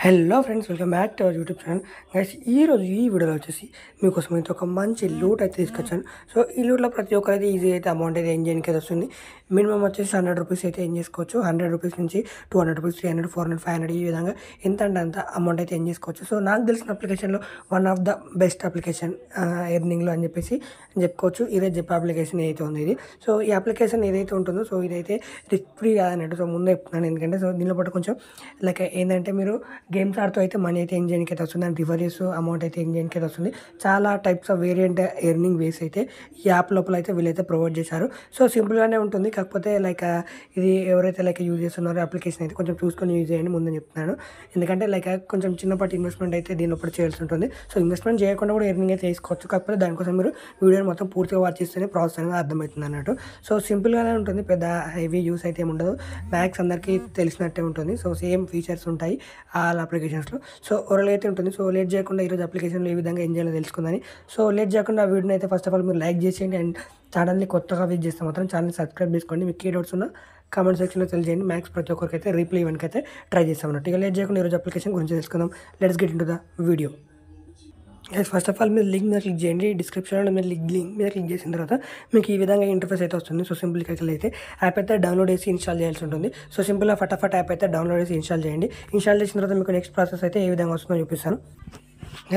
Hello friends, welcome back to our YouTube channel. Guys, ఈరోజు ఈ వీడియోలో వచ్చేసి మీకోసం అయితే ఒక మంచి లూట్ అయితే తీసుకొచ్చాను. సో ఈ లూట్లో ప్రతి ఒక్కరైతే ఈజీ అయితే అమౌంట్ అయితే ఏం చేయడానికి అయితే వస్తుంది. మినిమం వచ్చేసి 100 రూపీస్ అయితే ఏం చేసుకోవచ్చు. 100 రూపీస్ నుంచి 200 రూపీస్, 300, 400, 500 ఈ విధంగా ఎంత అంటే అంత అమౌంట్ అయితే ఏం చేసుకోవచ్చు. సో నాకు తెలిసిన అప్లికేషన్లో one of the best application ఎర్నింగ్లో అని చెప్పేసి చెప్పుకోవచ్చు. ఇదే చెప్పే అప్లికేషన్ ఏదైతే ఉంది ఇది. సో ఈ అప్లికేషన్ ఏదైతే ఉంటుందో సో ఇదైతే రిస్క్ ఫ్రీ కాదన్నట్టు. సో ముందే చెప్తున్నాను, ఎందుకంటే సో దీనిలో పాటు కొంచెం లైక్ ఏంటంటే మీరు గేమ్స్ ఆడుతూ అయితే మనీ అయితే ఏం చేయడానికి అయితే వస్తుంది, అండ్ రిఫర్ చేస్తూ అమౌంట్ అయితే ఏం చేయడానికి అయితే వస్తుంది. చాలా టైప్స్ ఆఫ్ వేరియంట్ ఎర్నింగ్ వేస్ అయితే ఈ యాప్ లోపల అయితే వీళ్ళైతే ప్రొవైడ్ చేశారు. సో సింపుల్గానే ఉంటుంది, కాకపోతే లైక్ ఇది ఎవరైతే లైక్ యూజ్ చేస్తున్నారో అప్లికేషన్ అయితే కొంచెం చూసుకొని యూజ్ చేయండి ముందు చెప్తున్నాను. ఎందుకంటే లైక్ కొంచెం చిన్నపాటి ఇన్వెస్ట్మెంట్ అయితే దీని లోపల చేయాల్సి ఉంటుంది. సో ఇన్వెస్ట్మెంట్ చేయకుండా కూడా ఎర్నింగ్ అయితే చేసుకోవచ్చు, కాకపోతే దానికోసం మీరు వీడియోని మొత్తం పూర్తిగా వాచ్ చేస్తేనే ప్రాసెస్ అనేది అర్థమవుతుంది అన్నట్టు. సో సింపుల్గానే ఉంటుంది, పెద్ద హెవీ యూస్ అయితే ఏమి ఉండదు. మ్యాక్స్ అందరికీ తెలిసినట్టే ఉంటుంది. సో సేమ్ ఫీచర్స్ ఉంటాయి ఆల్ అప్లికేషన్స్లో. సో ఓవరాల్ అయితే ఉంటుంది. సో లేట్ చేయకుండా ఈరోజు అప్లికేషన్లో ఏ విధంగా ఏం చేయాలో తెలుసుకుందని. సో లేట్ చేయకుండా ఆ వీడియోని అయితే ఫస్ట్ ఆఫ్ ఆల్ మీరు లైక్ చేసేయండి, అండ్ ఛానల్ని కొత్తగా విజిట్ చేస్తే మాత్రం ఛానల్ని సబ్స్క్రైబ్ చేసుకోండి. మీకు ఏ డౌట్స్ ఉన్నా కామెంట్ సెక్షన్లో తెలియజేయండి. మ్యాక్స్ ప్రతి ఒక్కరికి అయితే రీప్లై ఇవ్వడానికి అయితే ట్రై చేస్తామన్నట్టు. ఇక లేట్ చేయకుండా ఈరోజు అప్లికేషన్ గురించి తెలుసుకుందాం. Let's get in to the video. First of all మీరు లింక్ మీద క్లిక్ చేయండి. డిస్క్రిప్షన్లో మీరు లింక్ మీద క్లిక్ చేసిన తర్వాత మీకు ఈ విధంగా ఇంటర్ఫేస్ అయితే వస్తుంది. సో సింపుల్గా అయితే యాప్ అయితే డౌన్లోడ్ చేసి ఇన్స్టాల్ చేయాల్సి ఉంటుంది. సో సింపుల్గా ఫటాఫట్ యాప్ అయితే డౌన్లోడ్ చేసి ఇన్స్టాల్ చేయండి. ఇన్స్టాల్ చేసిన తర్వాత మీకు నెక్స్ట్ ప్రాసెస్ అయితే ఏ విధంగా వస్తుందో చూపిస్తాను.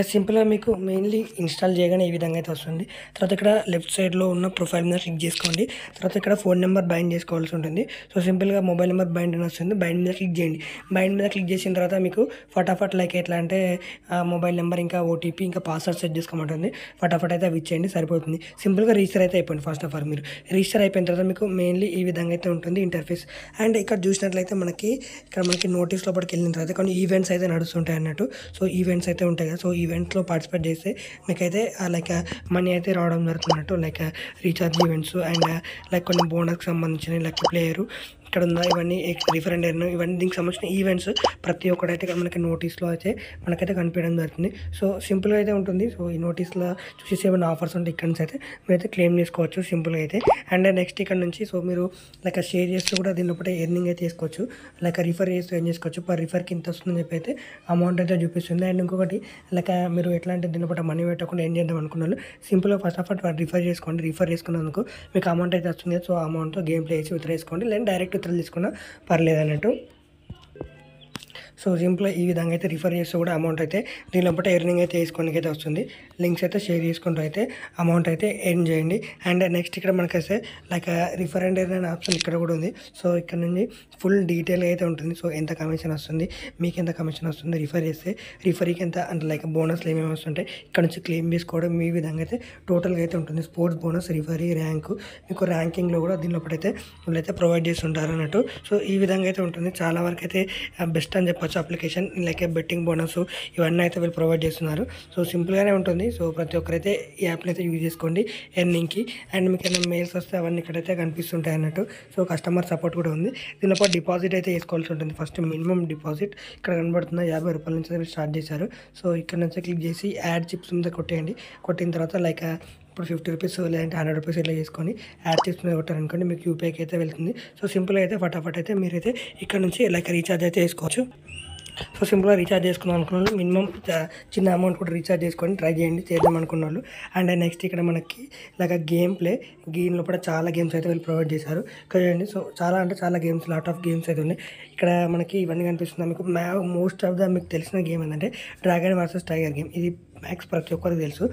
సింపుల్గా మీకు మెయిన్లీ ఇన్స్టాల్ చేయగానే ఈ విధంగా అయితే వస్తుంది. తర్వాత ఇక్కడ లెఫ్ట్ సైడ్లో ఉన్న ప్రొఫైల్ మీద క్లిక్ చేసుకోండి. తర్వాత ఇక్కడ ఫోన్ నెంబర్ బైండ్ చేసుకోవాల్సి ఉంటుంది. సో సింపుల్గా మొబైల్ నెంబర్ బైండ్ అని వస్తుంది. బైండ్ మీద క్లిక్ చేయండి. బైండ్ మీద క్లిక్ చేసిన తర్వాత మీకు ఫటాఫట్ లైక్ ఎట్లా అంటే మొబైల్ నెంబర్ ఇంకా ఓటీపీ ఇంకా పాస్వర్డ్ సెట్ చేసుకోమంటుంది. ఫటాఫట్ అయితే అవి ఇచ్చేయండి, సరిపోతుంది. సింపుల్గా రిజిస్టర్ అయితే అయిపోయింది. ఫస్ట్ ఆఫ్ ఆల్ మీరు రిజిస్టర్ అయిపోయిన తర్వాత మీకు మెయిన్లీ ఈ విధంగా అయితే ఉంటుంది ఇంటర్ఫేస్. అండ్ ఇక్కడ చూసినట్లయితే మనకి నోటీస్ లోపలికి వెళ్ళిన తర్వాత కొన్ని ఈవెంట్స్ అయితే నడుస్తుంటాయి అన్నట్టు. సో ఈవెంట్స్ అయితే ఉంటాయి కదా. సో ఈవెంట్లో పార్టిసిపేట్ చేస్తే మీకైతే లైక్ మనీ అయితే రావడం జరుగుతున్నట్టు, like recharge events and like కొన్ని బోనస్కి సంబంధించిన లైక్ ప్లేయరు ఇక్కడ ఉందా, ఇవన్నీ రిఫరెండ్ ఎర్న్ ఇవన్నీ దీనికి సంబంధించిన ఈవెంట్స్ ప్రతి ఒక్కటైతే ఇక్కడ మనకి నోటీస్లో అయితే మనకైతే కనిపించడం జరుగుతుంది. సో సింపుల్గా అయితే ఉంటుంది. సో ఈ నోటీస్లో చూసేసి ఏమైనా ఆఫర్స్ ఉంటే ఇక్కడ నుంచి అయితే మీరైతే క్లెయిమ్ చేసుకోవచ్చు సింపుల్గా అయితే. అండ్ నెక్స్ట్ ఇక్కడ నుంచి సో మీరు లైక్ షేర్ చేస్తూ కూడా దీని లోపల ఎర్నింగ్ అయితే చేసుకోవచ్చు. లైక్ రిఫర్ చేస్తూ ఏం చేసుకోవచ్చు, పర్ రిఫర్కి ఇంత వస్తుందని చెప్పి అయితే అమౌంట్ అయితే చూపిస్తుంది. అండ్ ఇంకొకటి లైక్ మీరు ఎట్లా అంటే దీని లోపల మనీ పెట్టకుండా ఏం చేద్దాం అనుకున్నారు, సింపుల్గా ఫస్ట్ ఆఫ్ ఆల్ రిఫర్ చేసుకోండి. రిఫర్ చేసుకున్నందుకు మీకు అమౌంట్ అయితే వస్తుంది. సో అమౌంట్తో గేమ్ ప్లే చేసి విత్రేసుకోండి, లేదా డైరెక్ట్ తీసుకున్నా పర్లేదు అన్నట్టు. సో సింపుల్గా ఈ విధంగా అయితే రిఫర్ చేస్తే కూడా అమౌంట్ అయితే దీనిలో బట్టి ఎర్నింగ్ అయితే వేసుకోవడానికి అయితే వస్తుంది. లింక్స్ అయితే షేర్ చేసుకుంటూ అయితే అమౌంట్ అయితే ఎర్న్ చేయండి. అండ్ నెక్స్ట్ ఇక్కడ మనకైతే లైక్ రిఫర్ అండ్ ఎర్న్ అనే ఆప్షన్ ఇక్కడ కూడా ఉంది. సో ఇక్కడ నుంచి ఫుల్ డీటెయిల్గా అయితే ఉంటుంది. సో ఎంత కమిషన్ వస్తుంది, మీకు ఎంత కమిషన్ వస్తుంది, రిఫర్ చేస్తే రిఫరీకి ఎంత అంటే లైక్ బోనస్లు ఏమేమి వస్తుంటాయి ఇక్కడ నుంచి క్లెయిమ్ చేసుకోవడం ఈ విధంగా అయితే టోటల్గా అయితే ఉంటుంది. స్పోర్ట్స్ బోనస్, రిఫరీ, ర్యాంకు, మీకు ర్యాంకింగ్లో కూడా దీనిలో అయితే వీళ్ళైతే ప్రొవైడ్ చేస్తుంటారు అన్నట్టు. సో ఈ విధంగా అయితే ఉంటుంది. చాలా వరకు అయితే బెస్ట్ అని చెప్పచ్చు అప్లికేషన్. లైక్ బెట్టింగ్ బోనస్ ఇవన్నీ అయితే వీళ్ళు ప్రొవైడ్ చేస్తున్నారు. సో సింపుల్గానే ఉంటుంది. సో ప్రతి ఒక్కరైతే ఈ యాప్ని అయితే యూజ్ చేసుకోండి ఎర్నింగ్కి. అండ్ మీకు ఏమైనా మెయిల్స్ వస్తే అవన్నీ ఇక్కడైతే కనిపిస్తుంటాయి అన్నట్టు. సో కస్టమర్ సపోర్ట్ కూడా ఉంది. దీనిలో డిపాజిట్ అయితే వేసుకోవాల్సి ఉంటుంది. ఫస్ట్ మినిమం డిపాజిట్ ఇక్కడ కనబడుతుంది 50 రూపాయల నుంచి వీళ్ళు స్టార్ట్ చేశారు. సో ఇక్కడ నుంచి క్లిక్ చేసి యాడ్ చిప్స్ మీద కొట్టేయండి. కొట్టిన తర్వాత లైక్ ఇప్పుడు 50 రూపీస్ లేదంటే 100 రూపీస్ ఇట్లా చేసుకొని యాడ్ చిప్స్ మీద కొట్టారనుకోండి మీకు యూపీఐకి అయితే వెళ్తుంది. సో సింపుల్ అయితే ఫటాఫట్ అయితే మీరైతే ఇక్కడ నుంచి లైక్ రీఛార్జ్ అయితే వేసుకోవచ్చు. సో సింపుల్గా రీఛార్జ్ చేసుకుందాం అనుకున్న వాళ్ళు మినిమం చిన్న అమౌంట్ కూడా రీఛార్జ్ చేసుకొని ట్రై చేద్దాం అనుకున్న వాళ్ళు. అండ్ నెక్స్ట్ ఇక్కడ మనకి ఇలాగ గేమ్ ప్లే గేమ్లో కూడా చాలా గేమ్స్ అయితే వీళ్ళు ప్రొవైడ్ చేశారు కదండి. సో చాలా అంటే చాలా గేమ్స్, లాట్ ఆఫ్ గేమ్స్ అయితే ఉన్నాయి. ఇక్కడ మనకి ఇవన్నీ కనిపిస్తుంది. మీకు మోస్ట్ ఆఫ్ ద మీకు తెలిసిన గేమ్ ఏంటంటే డ్రాగన్ వర్సెస్ టైగర్ గేమ్. ఇది మ్యాక్స్ ప్రతి ఒక్కరికి తెలుసు.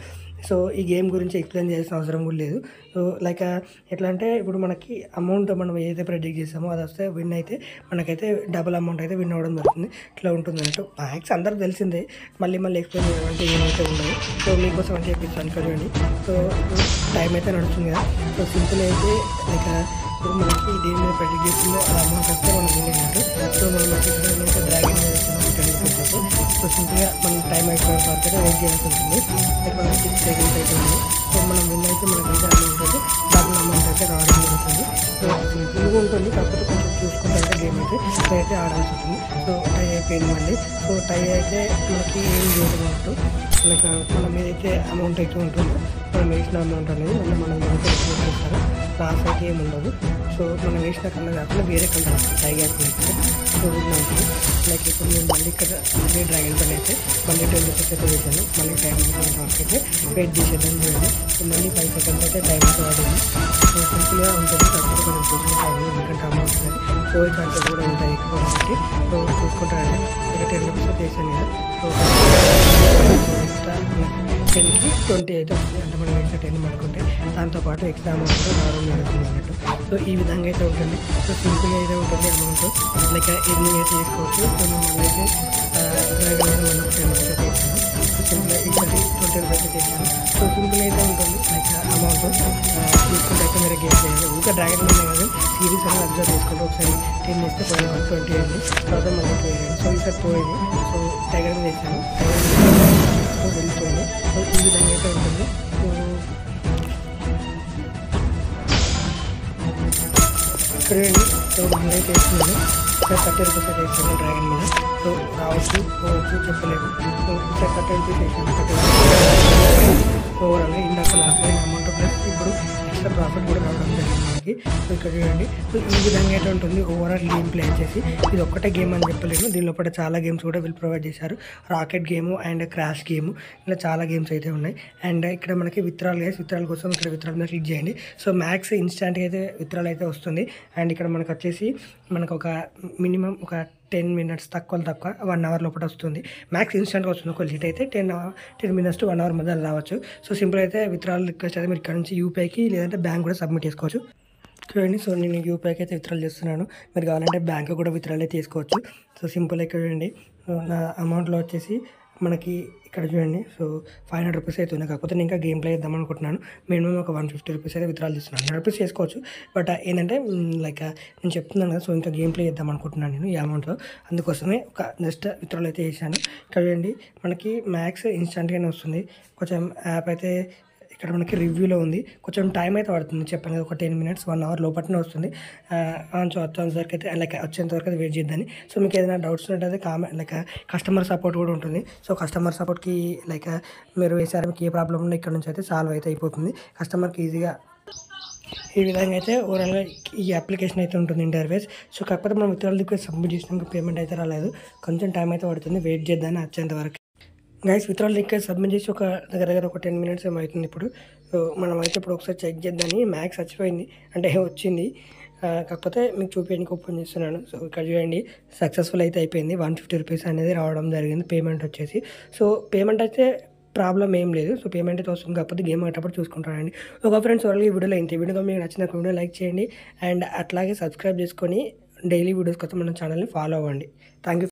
సో ఈ గేమ్ గురించి ఎక్స్ప్లెయిన్ చేయాల్సిన అవసరం కూడా లేదు. సో లైక్ ఎట్లా అంటే ఇప్పుడు మనకి అమౌంట్ మనం ఏదైతే ప్రెడిక్ట్ చేసామో అది వస్తే విన్ అయితే మనకైతే డబుల్ అమౌంట్ అయితే విన్ అవ్వడం జరుగుతుంది. ఇట్లా ఉంటుంది అన్నట్టు. మ్యాక్స్ అందరికి తెలిసిందే, మళ్ళీ ఎక్స్ప్లెయిన్ చేయాలంటే ఏమైతే ఉండదు. సో మీకోసం అంటే చెప్పిస్తాను కదండి. సో టైం అయితే నడుస్తుంది కదా. సో సింపుల్ అయితే లైక్ ఇప్పుడు మనకి దేని మీద ప్రెడిక్ట్ చేస్తుందో అది అమౌంట్ వస్తే మనం విన్నట్టు. సో మనం అయితే డ్రాగన్ సో సింపుల్గా మనం టైం అయిపోయిన వరకు అయితే వెయిట్ చేయాల్సి ఉంటుంది. లైక్ మనం 6 సెకండ్స్ అయితే ఉంది. సో మనం విన్ అయితే మనకైతే అమౌంట్ అయితే డబుల్ అమౌంట్ అయితే రావడం జరుగుతుంది. సో సింపుల్గా ఉంటుంది, కాకపోతే కొంచెం చూసుకుంటే అయితే గేమ్ అయితే ఆడాల్సి ఉంటుంది. సో టై అయిపోయింది మళ్ళీ. సో టై అయితే మనకి ఏం చేయడం అన్నట్టు లైక్ మనం ఏదైతే అమౌంట్ అయితే ఉంటుందో సో మనం వేసిన అమౌంట్ అనేది మళ్ళీ మనం చేస్తారు, లాస్ అయితే ఏమి ఉండదు. సో మనం వేసిన కలర్ కాకుండా వేరే కలర్ వస్తుంది టైగర్ అయితే. సో మనకి లైక్ ఇప్పుడు నేను మళ్ళీ ఇక్కడ మళ్ళీ డ్రాగన్ పని అయితే మళ్ళీ 10 రూపీస్ అయితే వేసాను. మళ్ళీ టైం అయితే వెయిట్ చేసేద్దాం చూడండి. సో మళ్ళీ 5 సెకండ్స్ అయితే టైం అయితే పడింది. సో సింపుల్గా ఉంటుంది, కాకపోతే కొంచెం చూసుకుంటాము ఎందుకంటే అమౌంట్ అనేది పోయే ఛాన్సెస్ కూడా ఉంటాయి ఎక్కువ కాబట్టి. సో చూసుకుంటారండి ఇక్కడ 10 రూపీస్ అయితే వేసాను కదా. సో ఎక్స్ట్రా 10కి 20 అయితే వస్తుంది, అంటే మనం ఎక్స్ట్రా 10 అనుకుంటే దాంతోపాటు ఎక్స్ట్రా అమౌంట్ కూడా రావడం జరుగుతుంది అన్నట్టు. సో ఈ విధంగా అయితే ఉంటుంది. సో సింపుల్గా అయితే ఉంటుంది అమౌంట్, లైక్ ఎన్ని అయితే చేసుకోవచ్చు. సో నేను మళ్ళీ అయితే డ్రాగన్ 10 రూపీస్ అయితే వేసాను. సో సింపుల్గా ఈసారి 20 రూపీస్ అయితే వేసాను. సో సింపుల్ అయితే ఉంటుంది లైక్ అమౌంట్ తీసుకుంటే అయితే మీరు గేమ్ చేయాలి. ఇంకా డ్రాగన్ మీద కానీ సిరీస్ అనేది అబ్జర్వ్ చేసుకుంటే ఒకసారి 10 వేస్తే పోయిన 20 అయింది, తర్వాత మళ్ళీ పోయింది. సో ఈసారి పోయింది. సో టైగర్ మీద వేసాను, సో వెళ్ళిపోయింది. సో ఈ విధంగా అయితే ఉంటుంది. సో ఇక్కడ సో మళ్ళీ అయితే వేస్తున్నాను, ఇక్కడ 30 రూపీస్ అయితే వేస్తాను డ్రాగన్ మీద. సో రావచ్చు పోవచ్చు చెప్పలేము. సో ఇక్కడ 30 రూపీస్ వేసాను. 30 రూపీస్ ఓవరాల్గా ఇందాక లాస్ట్ అయిన అమౌంట్ ప్లస్ ఇప్పుడు ఎక్స్ట్రా ప్రాఫిట్ కూడా రావడం జరిగింది మనకి. సో ఇక్కడ చూడండి. సో ఈ విధంగా అయితే ఉంటుంది ఓవరాల్ గేమ్ ప్లే వచ్చేసి. ఇది ఒక్కటే గేమ్ అని చెప్పలేము, దీనిలో పాటు చాలా గేమ్స్ కూడా వీళ్ళు ప్రొవైడ్ చేశారు. Rocket game and crash game, ఇలా చాలా గేమ్స్ అయితే ఉన్నాయి. అండ్ ఇక్కడ మనకి విత్డ్రాల్ కోసం ఇక్కడ విత్డ్రాల్ మీద క్లిక్ చేయండి. సో మ్యాక్స్ ఇన్స్టాంట్గా అయితే విత్డ్రాల్ అయితే వస్తుంది. అండ్ ఇక్కడ మనకు వచ్చేసి మనకు ఒక మినిమం ఒక 10 మినిట్స్ తక్కువ 1 అవర్ లోపల వస్తుంది. మ్యాక్స్ ఇన్స్టెంట్గా వస్తుంది. ఒక లిట్ అయితే 10 మినిట్స్ టు 1 అవర్ మధ్య రావచ్చు. సో సింపుల్ అయితే విత్డ్రాల్ రిక్వెస్ట్ అయితే మీరు ఇక్కడ నుంచి యూపీఐకి లేదంటే బ్యాంక్ కూడా సబ్మిట్ చేసుకోవచ్చు. చూడండి, సో నేను యూపీఐకి అయితే విత్డ్రాల్ చేస్తున్నాను. మీరు కావాలంటే బ్యాంక్ కూడా విత్డ్రాల్ అయితే తీసుకోవచ్చు. సో సింపుల్ ఇక్కడ చూడండి. నా అమౌంట్లో వచ్చేసి మనకి ఇక్కడ చూడండి. సో 500 రూపీస్ అయితే ఉన్నాయి, కాకపోతే నేను ఇంకా గేమ్ ప్లే చేద్దాం అనుకుంటున్నాను. మినిమం ఒక 150 రూపీస్ అయితే విత్డ్రాల్ చేస్తున్నాను. 100 రూపీస్ చేసుకోవచ్చు, బట్ ఏంటంటే లైక్ నేను చెప్తున్నాను కదా. సో ఇంకా గేమ్ ప్లే చేద్దాం అనుకుంటున్నాను నేను ఈ అమౌంట్తో, అందుకోసమే ఒక జస్ట్ విత్డ్రాల్ అయితే చేశాను. ఇక్కడ చూడండి మనకి మ్యాక్స్ ఇన్స్టెంట్గానే వస్తుంది. కొంచెం యాప్ అయితే ఇక్కడ మనకి రివ్యూలో ఉంది, కొంచెం టైం అయితే పడుతుంది. చెప్పాను కదా, ఒక 10 మినిట్స్ 1 అవర్ లోపలనే వస్తుంది. వచ్చేంతవరకు అయితే లైక్ వచ్చేంతవరకు అయితే వెయిట్ చేద్దాన్ని. సో మీకు ఏదైనా డౌట్స్ ఉంటే కామెంట్ లైక్ కస్టమర్ సపోర్ట్ కూడా ఉంటుంది. సో కస్టమర్ సపోర్ట్కి లైక్ మీరు వేసారు, మీకు ఏ ప్రాబ్లం ఉన్నా ఇక్కడ నుంచి అయితే సాల్వ్ అయితే అయిపోతుంది కస్టమర్కి ఈజీగా. ఈ విధంగా అయితే ఓవరాల్గా ఈ అప్లికేషన్ అయితే ఉంటుంది ఇంటర్ఫేస్. సో కాకపోతే మనం విత్డ్రాల్ రిక్వెస్ట్ సబ్మిట్ చేసినాక పేమెంట్ అయితే రాలేదు, కొంచెం టైం అయితే పడుతుంది, వెయిట్ చేద్దాన్ని వచ్చేంతవరకు. గైస్ విత్డ్రాల్ రిక్వెస్ట్ సబ్మిట్ చేసి ఒక దగ్గర ఒక 10 మినిట్స్ ఏమో అవుతుంది ఇప్పుడు. సో మనం అయితే ఇప్పుడు ఒకసారి చెక్ చేద్దామని మ్యాక్స్ వచ్చిపోయింది, అంటే వచ్చింది, కాకపోతే మీకు చూపించడానికి ఓపెన్ చేస్తున్నాను. సో ఇక్కడ చూడండి, సక్సెస్ఫుల్ అయితే అయిపోయింది. 150 రూపీస్ అనేది రావడం జరిగింది పేమెంట్ వచ్చేసి. సో పేమెంట్ అయితే ప్రాబ్లం ఏం లేదు. సో పేమెంట్ అయితే వస్తుంది, కాకపోతే గేమ్ ఆడేటప్పుడు చూసుకుంటానండి. ఒక ఫ్రెండ్స్ ఓన్లీ ఈ వీడియోలో ఇంత. వీడియో మీకు నచ్చిన వీడియో లైక్ చేయండి అండ్ అట్లాగే సబ్స్క్రైబ్ చేసుకొని డైలీ వీడియోస్ కోసం మన ఛానల్ని ఫాలో అవ్వండి. Thank you.